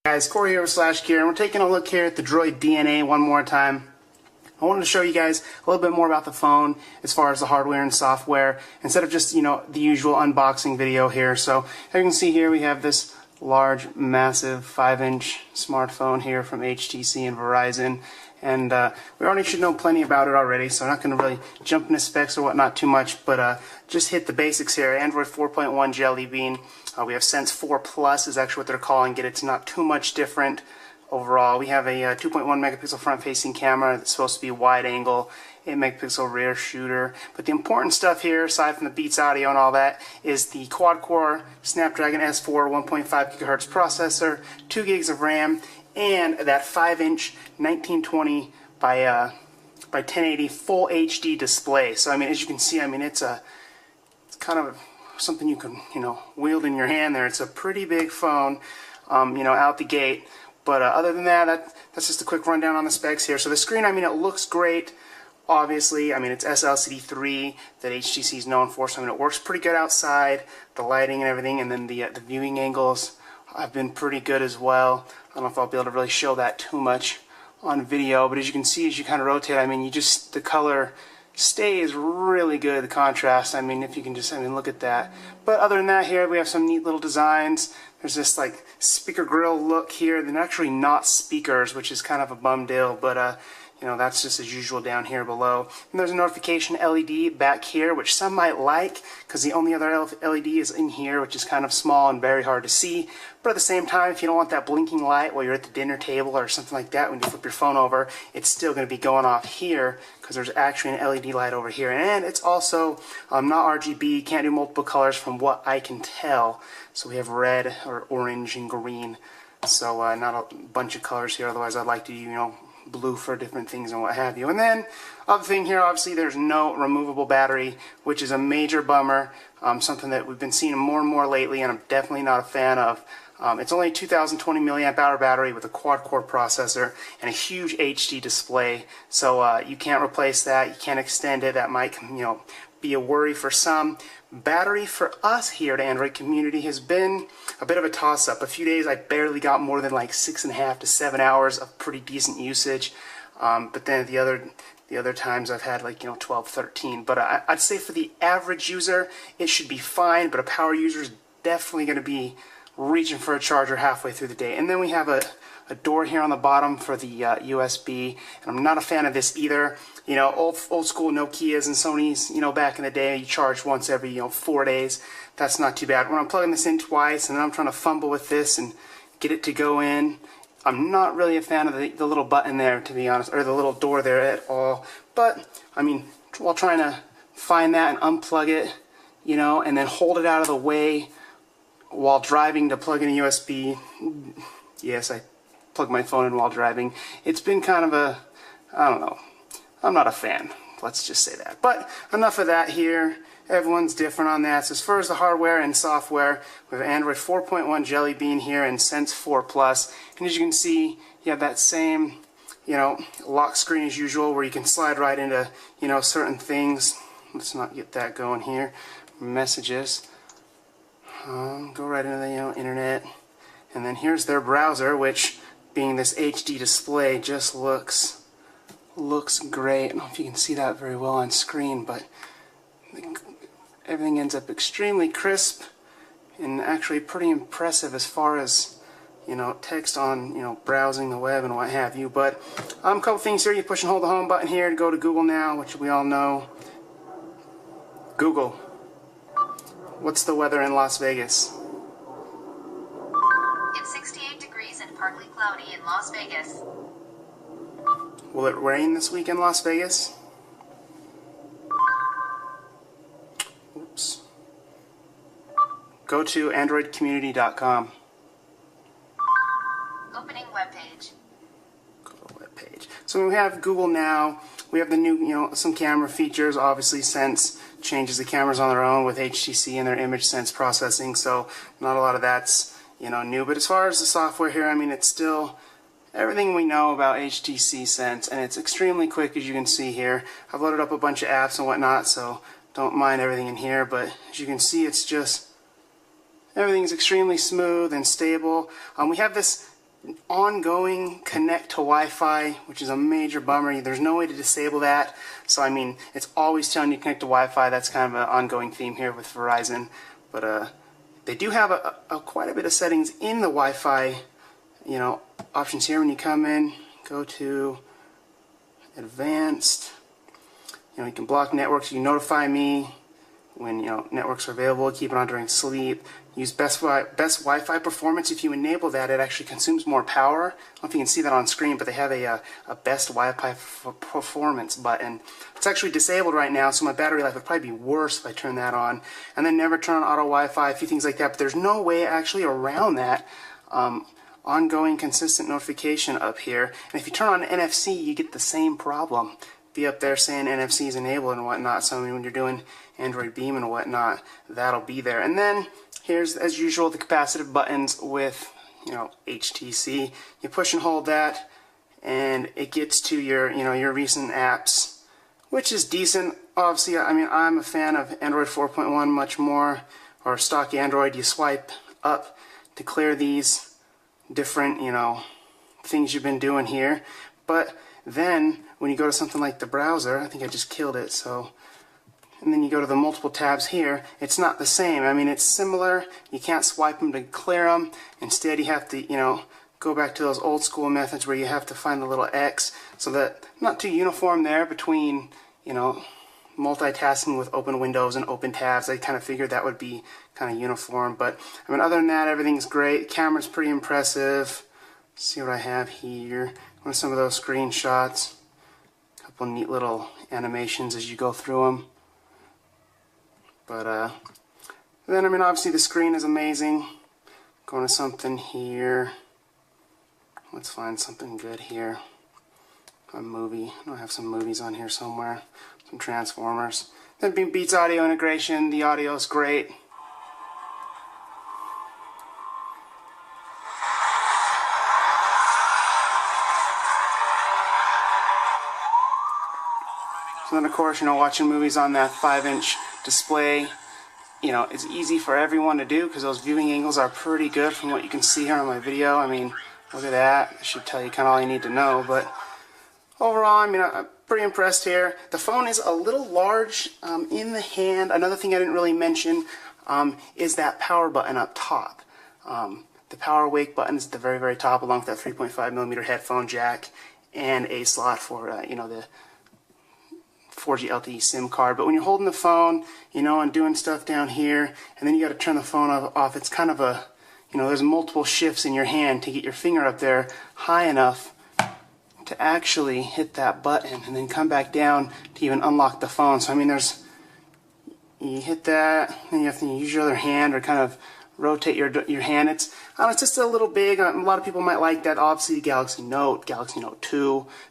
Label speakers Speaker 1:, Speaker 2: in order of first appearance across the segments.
Speaker 1: Guys, Corey here with Gear, and we're taking a look here at the Droid Dna one more time. I wanted to show you guys a little bit more about the phone as far as the hardware and software instead of just, the usual unboxing video here. So as you can see here, we have this large, massive 5-inch smartphone here from HTC and Verizon. And we already should know plenty about it already, so I'm not going to really jump into specs or whatnot too much, but just hit the basics here. Android 4.1 Jelly Bean. We have Sense 4 Plus is actually what they're calling it. It's not too much different overall. We have a 2.1 megapixel front-facing camera that's supposed to be wide angle, 8 megapixel rear shooter. But the important stuff here, aside from the Beats audio and all that, is the quad-core Snapdragon S4 1.5 gigahertz processor, 2 gigs of RAM, and that 5-inch 1920 by 1080 full HD display. So I mean, as you can see, I mean it's kind of something you can wield in your hand there. It's a pretty big phone, out the gate. But other than that, that's just a quick rundown on the specs here. So the screen, I mean, it looks great. Obviously, I mean, it's SLCD3 that HTC is known for, so I mean, it works pretty good outside, the lighting and everything, and then the viewing angles have been pretty good as well. I don't know if I'll be able to really show that too much on video, but as you can see, as you kind of rotate, I mean, the color stays really good, the contrast. I mean, if you can just, look at that. But other than that, here we have some neat little designs. There's this like speaker grill look here. They're actually not speakers, which is kind of a bum deal, but that's just as usual down here below. And there's a notification LED back here, which some might like, because the only other LED is in here, which is kind of small and very hard to see. But at the same time, if you don't want that blinking light while you're at the dinner table or something like that, when you flip your phone over, it's still going to be going off here, because there's actually an LED light over here. And it's also not RGB, can't do multiple colors from what I can tell. So we have red or orange and green. So not a bunch of colors here, otherwise I'd like to, blue for different things and what have you. And then other thing here, obviously there's no removable battery, which is a major bummer, something that we've been seeing more and more lately, and I'm definitely not a fan of. It's only a 2020 milliamp hour battery with a quad-core processor and a huge HD display, so you can't replace that, you can't extend it. That might be a worry for some. Battery for us here at Android Community has been a bit of a toss-up. A few days I barely got more than like 6.5 to 7 hours of pretty decent usage, but then the other times I've had like 12, 13. But I'd say for the average user it should be fine, but a power user is definitely going to be reaching for a charger halfway through the day. And then we have a door here on the bottom for the USB, and I'm not a fan of this either. Old school Nokias and Sonys, back in the day, you charge once every 4 days. That's not too bad. When I'm plugging this in twice and then I'm trying to fumble with this and get it to go in, I'm not really a fan of the little button there, to be honest, or the little door there at all. But I mean, while trying to find that and unplug it, and then hold it out of the way while driving to plug in a USB. Yes, I plug my phone in while driving. It's been kind of I don't know. I'm not a fan. Let's just say that. But enough of that here. Everyone's different on that. So as far as the hardware and software, we have Android 4.1 Jelly Bean here and Sense 4 Plus. And as you can see, you have that same, lock screen as usual, where you can slide right into, certain things. Let's not get that going here. Messages. Go right into the internet. And then here's their browser, which, being this HD display, just looks great. I don't know if you can see that very well on screen, but everything ends up extremely crisp and actually pretty impressive as far as text on browsing the web and what have you. But a couple things here. You push and hold the home button here to go to Google Now, which we all know. Google, what's the weather in Las Vegas?
Speaker 2: It's 68 degrees and partly cloudy in Las Vegas.
Speaker 1: Will it rain this week in Las Vegas? Oops. Go to androidcommunity.com.
Speaker 2: Opening webpage.
Speaker 1: Go to webpage. So we have Google Now. We have the new, some camera features. Obviously, Sense changes the cameras on their own with HTC and their image sense processing. So not a lot of that's new. But as far as the software here, I mean, it's still everything we know about HTC Sense, and it's extremely quick, as you can see here. I've loaded up a bunch of apps and whatnot, so don't mind everything in here, but as you can see, it's just everything's extremely smooth and stable. We have this ongoing connect to Wi-Fi, which is a major bummer. There's no way to disable that. So I mean, it's always telling you to connect to Wi-Fi. That's kind of an ongoing theme here with Verizon. But they do have quite a bit of settings in the Wi-Fi, options here. When you come in, go to Advanced. You can block networks. You can notify me when networks are available. Keep it on during sleep. Use best Wi-Fi performance. If you enable that, it actually consumes more power. I don't know if you can see that on screen, but they have a best Wi-Fi performance button. It's actually disabled right now, so my battery life would probably be worse if I turn that on. And then never turn on auto Wi-Fi, a few things like that. But there's no way actually around that. Ongoing consistent notification up here. And if you turn on NFC, you get the same problem. Be up there saying NFC is enabled and whatnot. So when you're doing Android Beam and whatnot, that'll be there. And then here's, as usual, the capacitive buttons with HTC. You push and hold that, and it gets to your your recent apps, which is decent. Obviously, I mean, I'm a fan of Android 4.1 much more, or stock Android. You swipe up to clear these different things you've been doing here, but then when you go to something like the browser, I think I just killed it, and then you go to the multiple tabs here, it's not the same. I mean, it's similar. You can't swipe them to clear them. Instead, you have to, go back to those old school methods where you have to find the little X, so that not too uniform there between, multitasking with open windows and open tabs. I kind of figured that would be kind of uniform, but I mean, other than that, everything's great. Camera's pretty impressive. Let's see what I have here. One of some of those screenshots. A couple neat little animations as you go through them. But then, I mean, obviously the screen is amazing. Going to something here. Let's find something good here. A movie. I have some movies on here somewhere. Some Transformers. Then Beats audio integration. The audio is great. So then, of course, watching movies on that 5-inch display, it's easy for everyone to do because those viewing angles are pretty good from what you can see here on my video. I mean, look at that. That should tell you kind of all you need to know. But overall, I mean, I'm pretty impressed here. The phone is a little large in the hand. Another thing I didn't really mention is that power button up top. The power wake button is at the very, very top, along with that 3.5mm headphone jack and a slot for, the 4G LTE SIM card. But when you're holding the phone, and doing stuff down here, and then you got to turn the phone off, it's kind of a, there's multiple shifts in your hand to get your finger up there high enough to actually hit that button, and then come back down to even unlock the phone. So I mean, you hit that, then you have to use your other hand or kind of rotate your hand. It's just a little big. A lot of people might like that. Obviously, Galaxy Note 2,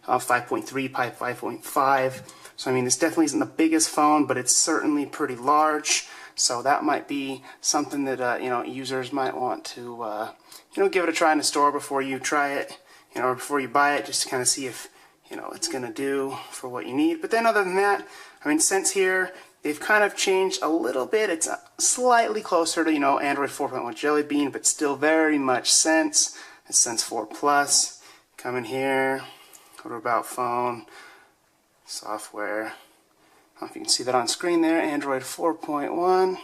Speaker 1: 5.3, 5.5. So I mean, this definitely isn't the biggest phone, but it's certainly pretty large. So that might be something that users might want to give it a try in the store before you try it, or before you buy it, just to kind of see if it's going to do for what you need. But then other than that, I mean, since here they've kind of changed a little bit. It's slightly closer to Android 4.1 Jelly Bean, but still very much Sense. It's Sense 4 Plus. Come in here, go to About Phone. Software. I don't know if you can see that on screen there. Android 4.1.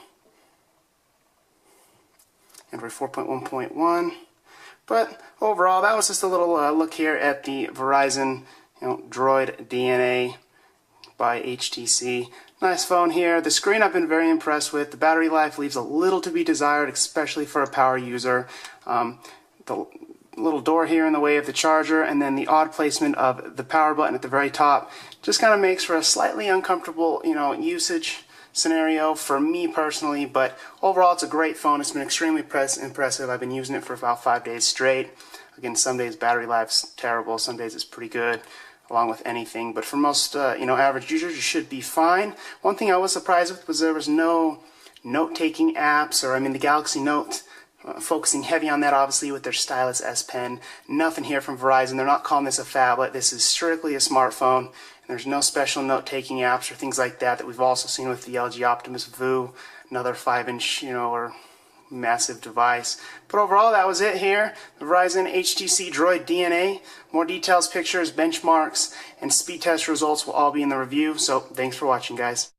Speaker 1: Android 4.1.1. But overall, that was just a little look here at the Verizon Droid Dna by HTC. Nice phone here. The screen I've been very impressed with. The battery life leaves a little to be desired, especially for a power user. The little door here in the way of the charger, and then the odd placement of the power button at the very top just kind of makes for a slightly uncomfortable usage scenario for me personally. But overall, it's a great phone. It's been extremely impressive. I've been using it for about 5 days straight. Again, some days battery life's terrible, some days it's pretty good, along with anything. But for most average users, you should be fine. One thing I was surprised with was there was no note-taking apps, or I mean the Galaxy Note, focusing heavy on that obviously with their stylus S Pen. Nothing here from Verizon. They're not calling this a phablet. This is strictly a smartphone. And there's no special note-taking apps or things like that we've also seen with the LG Optimus Vu, another 5-inch, or massive device. But overall, that was it here. The Verizon HTC Droid Dna. More details, pictures, benchmarks, and speed test results will all be in the review. So thanks for watching, guys.